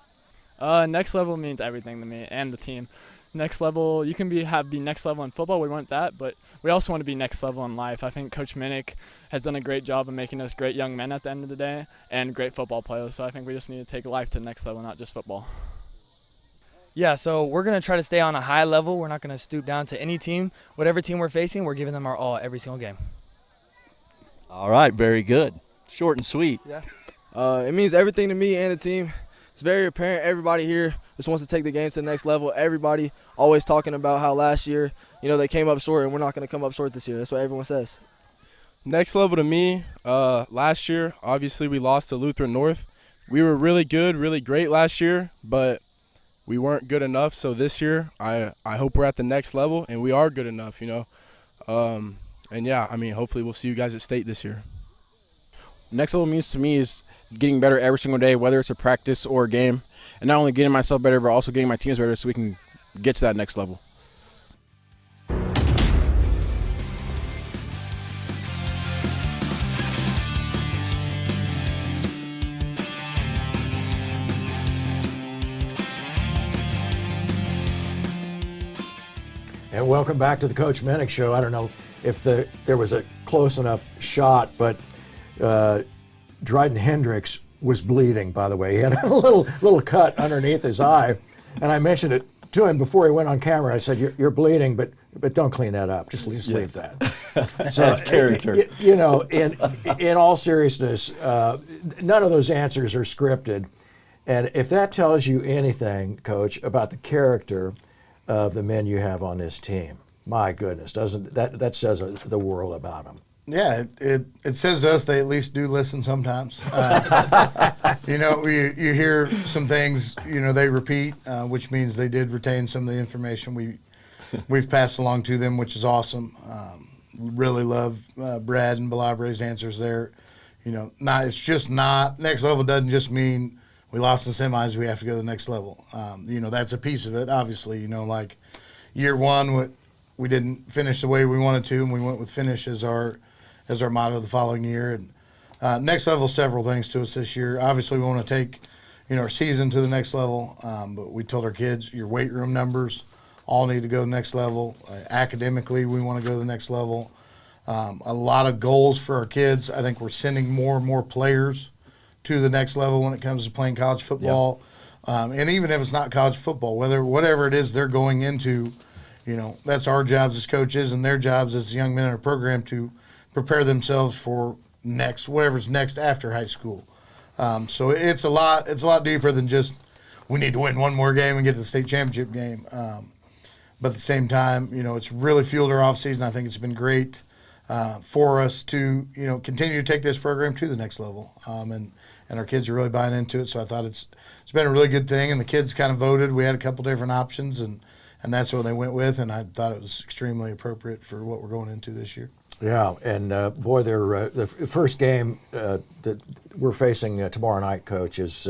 Next level means everything to me and the team. Next level, you can be next level in football. We want that, but we also want to be next level in life. I think Coach Minnick has done a great job of making us great young men at the end of the day and great football players. So I think we just need to take life to the next level, not just football. Yeah, so we're going to try to stay on a high level. We're not going to stoop down to any team. Whatever team we're facing, we're giving them our all every single game. All right, very good. Short and sweet. Yeah. It means everything to me and the team. It's very apparent everybody here just wants to take the game to the next level. Everybody always talking about how last year, they came up short, and we're not going to come up short this year. That's what everyone says. Next level to me, last year, obviously we lost to Lutheran North. We were really good, really great last year, but we weren't good enough. So this year, I hope we're at the next level, and we are good enough, And, yeah, hopefully we'll see you guys at state this year. Next level means to me is getting better every single day, whether it's a practice or a game, and not only getting myself better, but also getting my teams better so we can get to that next level. And welcome back to the Coach Minnick Show. I don't know if there was a close enough shot, but Dryden Hendricks was bleeding, by the way. He had a little cut underneath his eye, and I mentioned it to him before he went on camera. I said, you're bleeding, but don't clean that up. Just leave that. So, that's character. In all seriousness, none of those answers are scripted. And if that tells you anything, Coach, about the character of the men you have on this team, my goodness, doesn't that says the world about them? Yeah, it says to us they at least do listen sometimes. You hear some things, they repeat, which means they did retain some of the information we've passed along to them, which is awesome. Really love Brad and Balabre's answers there. It's just not next level doesn't just mean we lost in semis, we have to go to the next level. That's a piece of it, obviously. Like year one, we didn't finish the way we wanted to, and we went with finish as our motto the following year. And next level, several things to us this year. Obviously, we want to take, our season to the next level. But we told our kids, your weight room numbers all need to go to the next level. Academically, we want to go to the next level. A lot of goals for our kids. I think we're sending more and more players to the next level when it comes to playing college football. Yep. And even if it's not college football, whatever it is they're going into, that's our jobs as coaches and their jobs as young men in our program to prepare themselves for whatever's next after high school. So it's a lot deeper than just we need to win one more game and get to the state championship game. But at the same time, it's really fueled our off season. I think it's been great for us to, continue to take this program to the next level. And our kids are really buying into it. So I thought it's been a really good thing. And the kids kind of voted. We had a couple different options, and that's what they went with. And I thought it was extremely appropriate for what we're going into this year. Yeah, and boy, the first game that we're facing tomorrow night, Coach, is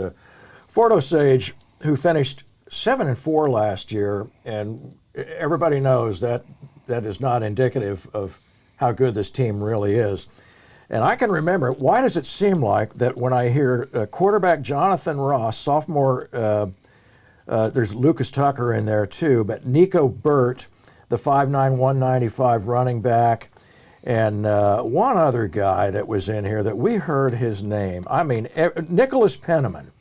Fort Osage, who finished 7-4 last year, and everybody knows that is not indicative of how good this team really is. And I can remember, why does it seem like that when I hear quarterback Jonathan Ross, sophomore, there's Lucas Tucker in there too, but Nico Burt, the 5'9", 195 running back, and one other guy that was in here that we heard his name. I mean, Nicholas Penniman,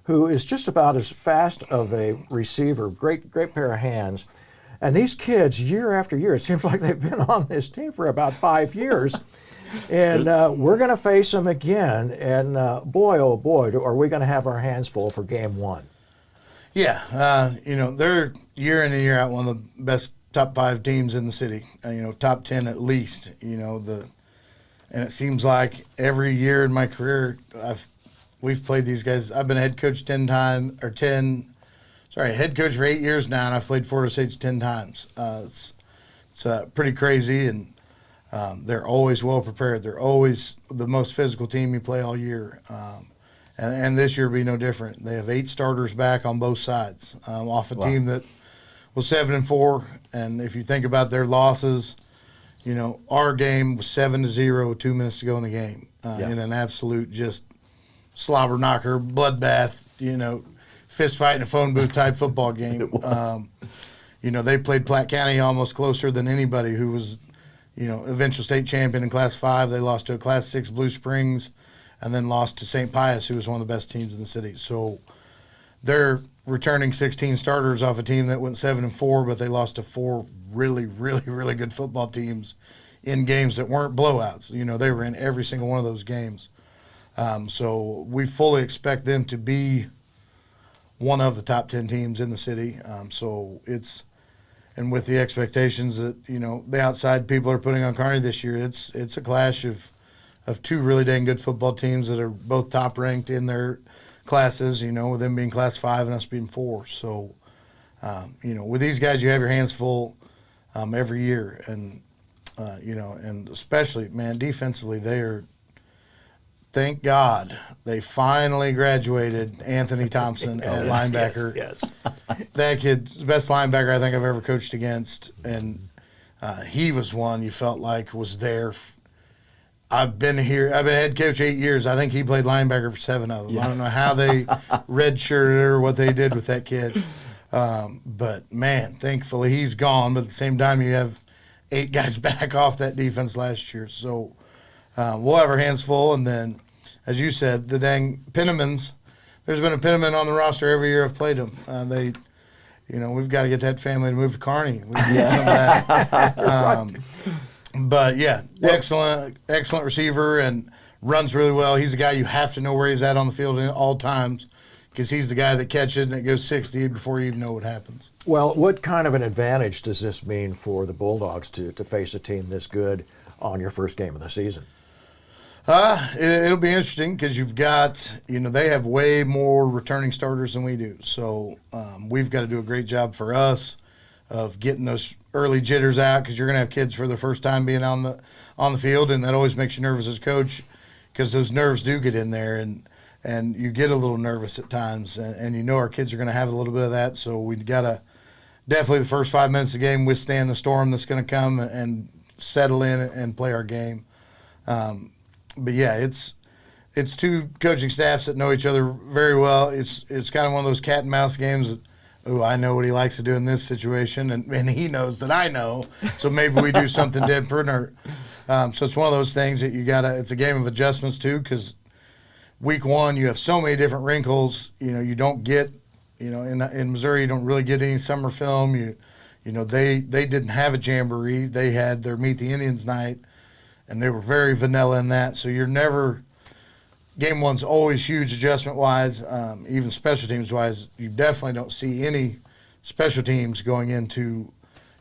who is just about as fast of a receiver, great pair of hands. And these kids, year after year, it seems like they've been on this team for about 5 years. And we're going to face them again. And boy, oh boy, are we going to have our hands full for game one. Yeah, they're year in and year out one of the best top 5 teams in the city. Top 10 at least. And it seems like every year in my career, we've played these guys. I've been head coach head coach for 8 years now, and I've played Fort Osage 10 times. It's pretty crazy, and they're always well prepared. They're always the most physical team you play all year. And this year will be no different. They have 8 starters back on both sides off a team that was 7-4. And if you think about their losses, our game was 7-0 with 2 minutes to go in the game in an absolute just slobber knocker, bloodbath, fist fight in a phone booth type football game. They played Platte County almost closer than anybody, who was, eventual state champion in Class 5. They lost to a Class 6 Blue Springs, and then lost to St. Pius, who was one of the best teams in the city. So they're returning 16 starters off a team that went 7-4, but they lost to 4 really, really, really good football teams in games that weren't blowouts. They were in every single one of those games. So we fully expect them to be one of the top 10 teams in the city. And with the expectations that, the outside people are putting on Kearney this year, it's a clash of 2 really dang good football teams that are both top ranked in their classes, with them being Class 5 and us being 4. So, with these guys, you have your hands full every year. And, and especially, man, defensively, thank God they finally graduated Anthony Thompson at linebacker. Yes. That kid's the best linebacker I think I've ever coached against. And he was one you felt like was there. I've been head coach 8 years. I think he played linebacker for 7 of them. Yeah. I don't know how they redshirted or what they did with that kid. But, man, thankfully he's gone. But at the same time, you have 8 guys back off that defense last year. So we'll have our hands full. And then, as you said, the dang Pennemans, there's been a Penniman on the roster every year I've played them. We've got to get that family to move to Kearney. We need some of that. But, yeah, excellent receiver and runs really well. He's a guy you have to know where he's at on the field at all times, because he's the guy that catches it and it goes 60 before you even know what happens. Well, what kind of an advantage does this mean for the Bulldogs to face a team this good on your first game of the season? It'll be interesting because you've got, they have way more returning starters than we do. So we've got to do a great job for us of getting those early jitters out, because you're going to have kids for the first time being on the field, and that always makes you nervous as coach, because those nerves do get in there, and you get a little nervous at times, and our kids are going to have a little bit of that. So we've got to definitely the first 5 minutes of the game withstand the storm that's going to come and settle in and play our game. But yeah, it's 2 coaching staffs that know each other very well. It's kind of one of those cat and mouse games that, I know what he likes to do in this situation, and he knows that I know, so maybe we do something different. So it's one of those things that it's a game of adjustments too, because week 1 you have so many different wrinkles. You don't get, in Missouri you don't really get any summer film. They didn't have a Jamboree. They had their Meet the Indians night, and they were very vanilla in that. So you're never game one's always huge adjustment wise, even special teams wise. You definitely don't see any special teams going into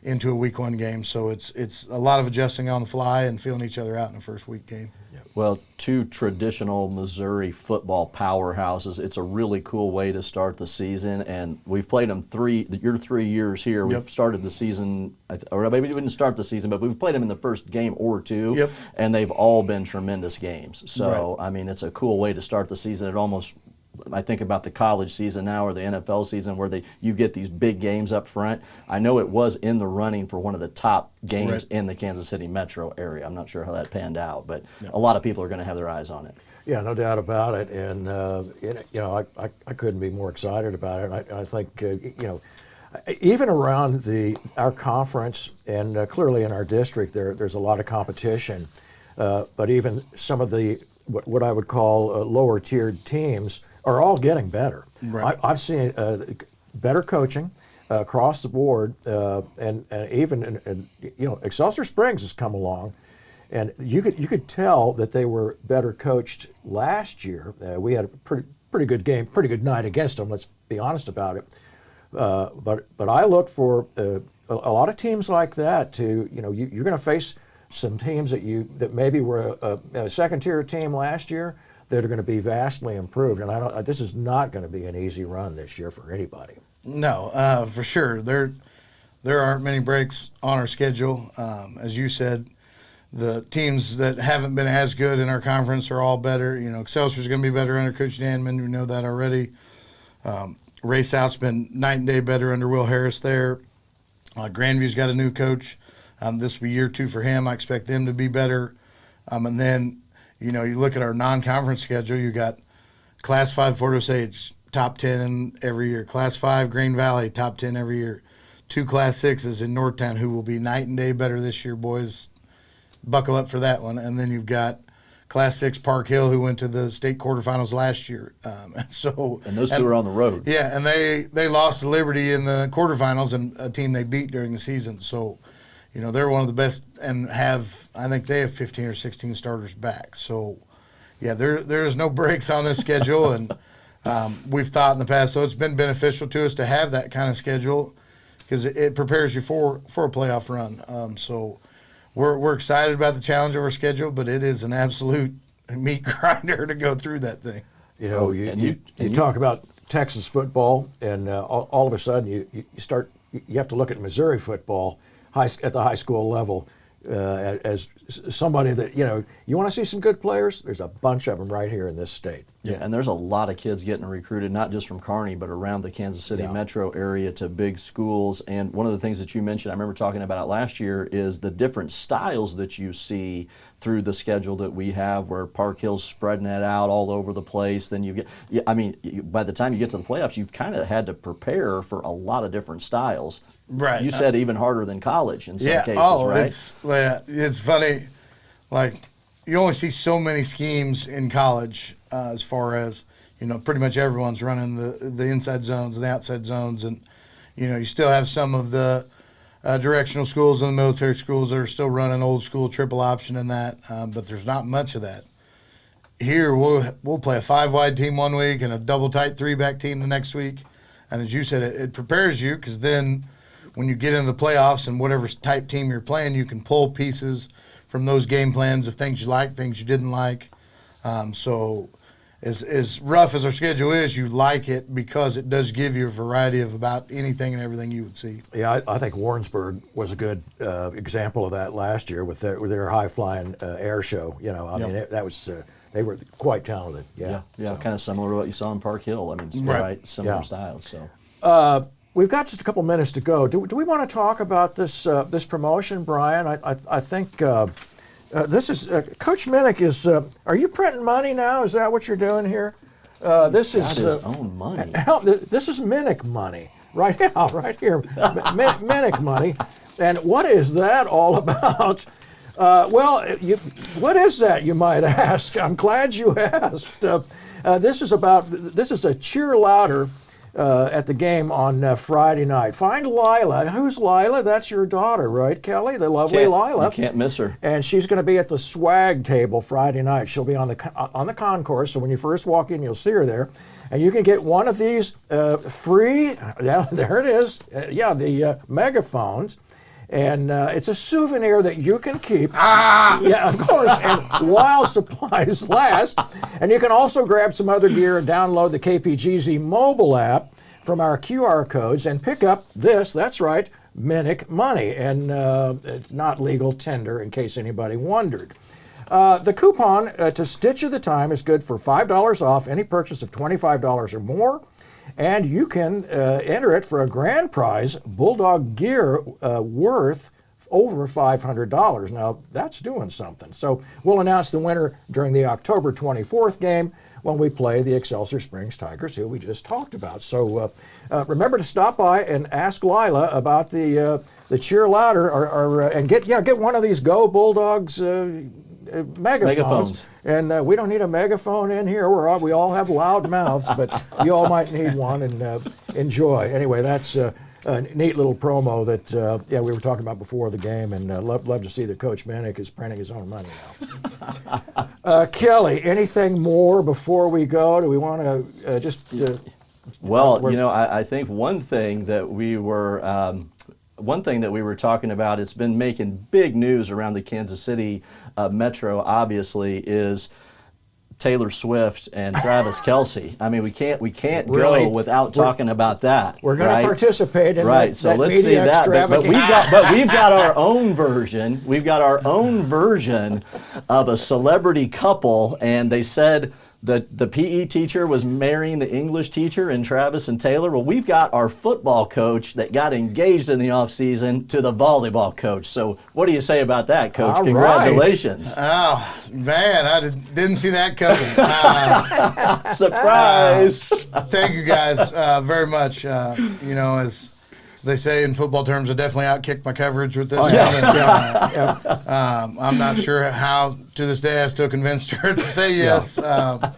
a week one game. So it's a lot of adjusting on the fly and feeling each other out in the first week game. Well, two traditional Missouri football powerhouses. It's a really cool way to start the season, and we've played them your 3 years here. We've started the season, or maybe we didn't start the season, but we've played them in the first game or two, and they've all been tremendous games. So, I mean, it's a cool way to start the season. It almost, I think about the college season now or the NFL season where you get these big games up front. I know it was in the running for one of the top games in the Kansas City metro area. I'm not sure how that panned out, but a lot of people are going to have their eyes on it. Yeah, no doubt about it. And, I couldn't be more excited about it. I think, even around our conference and clearly in our district, there's a lot of competition. But even some of the what I would call lower tiered teams are all getting better. I've seen better coaching across the board, and even Excelsior Springs has come along, and you could tell that they were better coached last year. We had a pretty good game, pretty good night against them. Let's be honest about it. But I look for a lot of teams like that to you're going to face some teams that maybe were a second-tier team last year that are going to be vastly improved. And this is not going to be an easy run this year for anybody. No, for sure. There aren't many breaks on our schedule. As you said, the teams that haven't been as good in our conference are all better. Excelsior's going to be better under Coach Danman. We know that already. Ray South's been night and day better under Will Harris there. Grandview's got a new coach. This will be year 2 for him. I expect them to be better. And then, you look at our non-conference schedule. You got Class 5 Fort Osage, top 10 every year. Class 5 Green Valley, top 10 every year. 2 Class 6s in Northtown who will be night and day better this year, boys. Buckle up for that one. And then you've got Class 6 Park Hill who went to the state quarterfinals last year. And those two are on the road. Yeah, and they lost to Liberty in the quarterfinals, and a team they beat during the season. So, they're one of the best and I think they have 15 or 16 starters back. So, yeah, there's no breaks on this schedule. And we've thought in the past, so it's been beneficial to us to have that kind of schedule because it prepares you for a playoff run. So we're excited about the challenge of our schedule, but it is an absolute meat grinder to go through that thing. You talk about Texas football, and all of a sudden you have to look at Missouri football at the high school level as somebody that, you want to see some good players? There's a bunch of them right here in this state. Yeah, and there's a lot of kids getting recruited, not just from Kearney, but around the Kansas City metro area to big schools. And one of the things that you mentioned, I remember talking about it last year, is the different styles that you see through the schedule that we have, where Park Hill's spreading it out all over the place. Then you get, by the time you get to the playoffs, you've kind of had to prepare for a lot of different styles. Right. You said even harder than college in some cases, right? It's funny. Like, you only see so many schemes in college as far as, pretty much everyone's running the inside zones and the outside zones. And, you still have some of the directional schools and the military schools that are still running old school triple option and that, but there's not much of that. Here, we'll play a 5-wide team one week and a double tight 3-back team the next week. And as you said, it prepares you because then when you get into the playoffs and whatever type team you're playing, you can pull pieces from those game plans of things you like, things you didn't like. So as rough as our schedule is, you like it because it does give you a variety of about anything and everything you would see. Yeah, I think Warrensburg was a good example of that last year with their high-flying air show. Mean, that was they were quite talented. Yeah, so. Kind of similar to what you saw in Park Hill. I mean, similar styles. So. We've got just a couple minutes to go. Do we want to talk about this promotion, Brian? I think this is Coach Minnick is. Are you printing money now? Is that what you're doing here? This is his own money. This is Minnick money right now, right here. Minnick money, and what is that all about? What is that, you might ask? I'm glad you asked. This is a cheer louder at the game on Friday night. Find Lila. Who's Lila? That's your daughter, right, Kelly? The lovely Lila. You can't miss her. And she's going to be at the swag table Friday night. She'll be on the concourse, so when you first walk in, you'll see her there. And you can get one of these free, yeah, there it is, the megaphones. And it's a souvenir that you can keep. Yeah, of course, and while supplies last. And you can also grab some other gear and download the KPGZ mobile app from our QR codes and pick up this, that's right, Minnick Money. And it's not legal tender, in case anybody wondered. The coupon to Stitch of the Time is good for $5 off any purchase of $25 or more. And you can enter it for a grand prize, Bulldog gear worth over $500. Now, that's doing something. So we'll announce the winner during the October 24th game when we play the Excelsior Springs Tigers, who we just talked about. So remember to stop by and ask Lila about the cheer louder and get one of these Go Bulldogs megaphones. And we don't need a megaphone in here. We all have loud mouths, but you all might need one, and enjoy. Anyway, that's a neat little promo that we were talking about before the game, and love to see that Coach Minnick is printing his own money now. Kelly, anything more before we go? Do we want to just... I think one thing that we were talking about, it's been making big news around the Kansas City Metro, obviously, is Taylor Swift and Travis Kelce. I mean, we can't really go without talking about that. We're going to participate in that. So let's see that. But we've got our own version. We've got our own version of a celebrity couple, and they said that the PE teacher was marrying the English teacher and Travis and Taylor. Well, we've got our football coach that got engaged in the offseason to the volleyball coach. So what do you say about that, Coach? All Congratulations. Right. Oh, man, I didn't see that coming. Surprise. Thank you guys very much. As they say in football terms, I definitely outkicked my coverage with this one. I'm not sure how, to this day, I still convinced her to say yes. But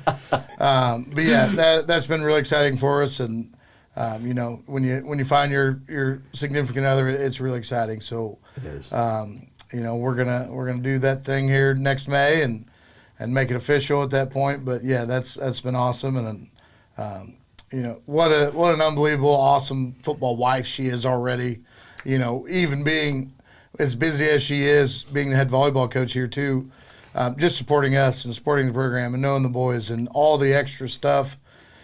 yeah, that's been really exciting for us. And when you find your significant other, it's really exciting. So it is. We're gonna do that thing here next May and make it official at that point. But yeah, that's been awesome. And what an unbelievable, awesome football wife she is already. Even being as busy as she is, being the head volleyball coach here too, just supporting us and supporting the program and knowing the boys and all the extra stuff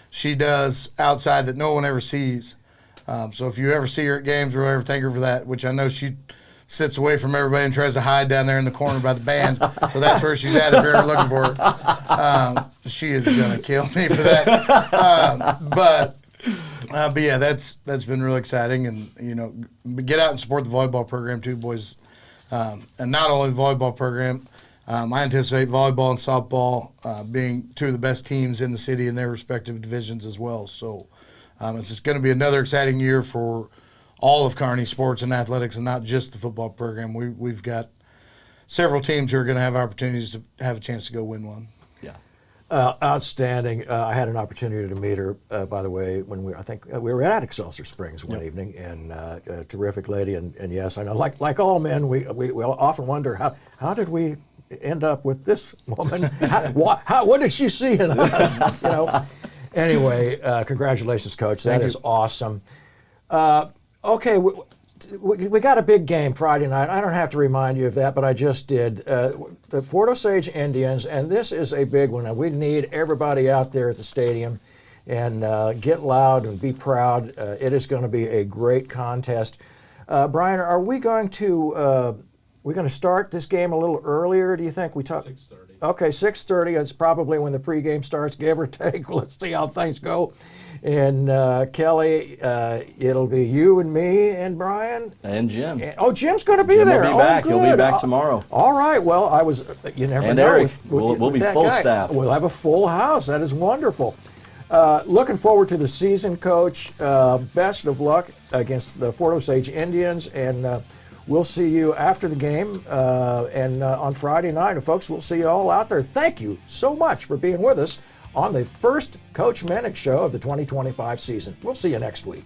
she does outside that no one ever sees. So if you ever see her at games or whatever, thank her for that, which I know she sits away from everybody and tries to hide down there in the corner by the band. So that's where she's at if you're ever looking for her. She is going to kill me for that. But yeah, that's been really exciting. And, get out and support the volleyball program too, boys. And not only the volleyball program, I anticipate volleyball and softball being two of the best teams in the city in their respective divisions as well. So it's just going to be another exciting year for all of Kearney sports and athletics, and not just the football program. We've got several teams who are going to have opportunities to have a chance to go win one. Yeah, outstanding. I had an opportunity to meet her, by the way, when we were at Excelsior Springs one evening, and a terrific lady. And yes, I know, like all men, we often wonder how did we end up with this woman? What did she see in us? Anyway, congratulations, Coach. That is awesome. Okay, we got a big game Friday night. I don't have to remind you of that, but I just did. The Fort Osage Indians, and this is a big one. And we need everybody out there at the stadium and get loud and be proud. It is going to be a great contest. Brian, are we going to start this game a little earlier? Do you think? 6:30. Okay, 6:30. It's probably when the pregame starts, give or take. Let's see how things go. And Kelly, it'll be you and me and Brian and Jim. Jim's going to be Jim there. Will be back. Good. He'll be back tomorrow. All right. Well, you never and know. Eric, we'll be full staff. We'll have a full house. That is wonderful. Looking forward to the season, Coach. Best of luck against the Fort Osage Indians, and we'll see you after the game and on Friday night. And folks, we'll see you all out there. Thank you so much for being with us on the first Coach Minnick Show of the 2025 season. We'll see you next week.